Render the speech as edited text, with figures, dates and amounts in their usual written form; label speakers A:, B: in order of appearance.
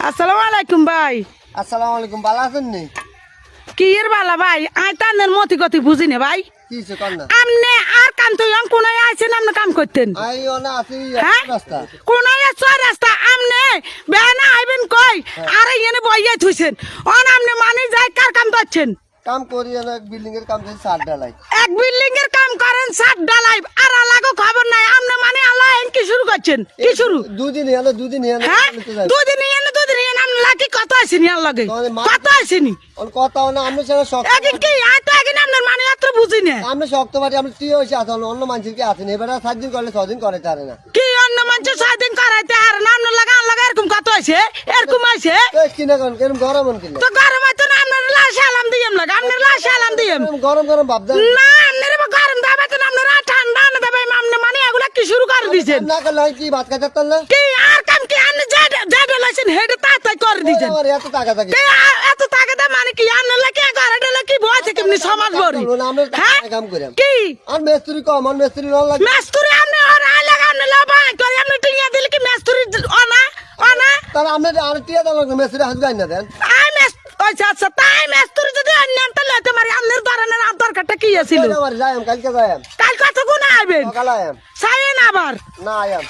A: আসসালামু আলাইকুম ভাই।
B: আসসালামু আলাইকুম, ভালো আছেন নি?
A: কি এর বালা ভাই, আই তানের মতি গতি বুঝি না ভাই।
B: কি হইছে কোন না?
A: আমনে আর কাম তো কোনায় আছেন, আপনি কাম করতেন।
B: আই ওনা আছি
A: হ্যাঁ?
B: রাস্তা।
A: কোনায় ছয় রাস্তা আমনে বেনা আইবেন কই আর এখানে বইয়া থুইছেন। অন আমনে মানে যাই কার কাম করছেন?
B: কাম করি না, এক বিল্ডিং এর কাম করছি, ছাদ ঢালাই।
A: এক বিল্ডিং এর কাম করেন, ছাদ ঢালাই, আর আলাগো খবর নাই। আমনে মানে আল্লাহ কি শুরু করছেন? কি শুরু?
B: দুদিন হলো
A: হ্যাঁ, দুদিন আমনে লাকি কত আসেনি আর লাগে কত আসেনি
B: কথা না, আমরা সেটা শক্ত
A: এখন কি আয় তো এখন আপনার মানে এত বুঝি না।
B: আমরা শক্ত পারি, আমরা টিয়ে হয়েছে আসলে অন্য মানুষের কি আছেন, এবারে 7 দিন করলে 6 দিন করে তারে না।
A: কি অন্য মানুষ 6 দিন করাইতে আর না আপনার লাগা এরকম কত আছে, এরকম আছে
B: কিনা কোন কেরম গরম কিনা
A: তো গরম হয়তো না। আপনার লাশ আলাম দিয়েম লাগে, আপনার লাশ আলাম দিয়েম
B: গরম ভাব দেন
A: না। আপনার গরম দাবে তো আপনারা ঠান্ডা না দেবে। আপনি মানে এগুলা কি শুরু করে দিয়েছেন?
B: না করলে কি ভাত খাইতে না
A: কি আর কাম কি আপনি যা ঢালাইছেন হেডে তাড়াতাড়ি করে দিয়েছেন।
B: আমার এত টাকা থাকে
A: কি এত টাকা দা মানে কি আপনার লাগে ঘরে ঢালে কি বয় থেকে এমনি সমাজ বড়ি।
B: আমরা
A: হ্যাঁ
B: কাম করি
A: কি
B: আর মেস্তুরি কম, আর মেস্তুরি রং লাগে
A: মেস্তুরি আপনি আর আয় লাগা আপনি লাভা করে আপনি টিয়া দিলে কি মেস্তুরি অনা অনা
B: তাহলে আমরা আর টিয়া দাম লাগবে, মেস্তুরি হাত গাই না দেন।
A: আই আচ্ছা আচ্ছা তাই মেস্তুরি যদি অন্য আনতে লইতে মারি আপনার ধরনের দরকারটা কি আছিল?
B: যাই কালকে যাই
A: কাল কত গুণ আইবেন
B: সকালে আয়াম
A: সাইন আবার
B: না আয়াম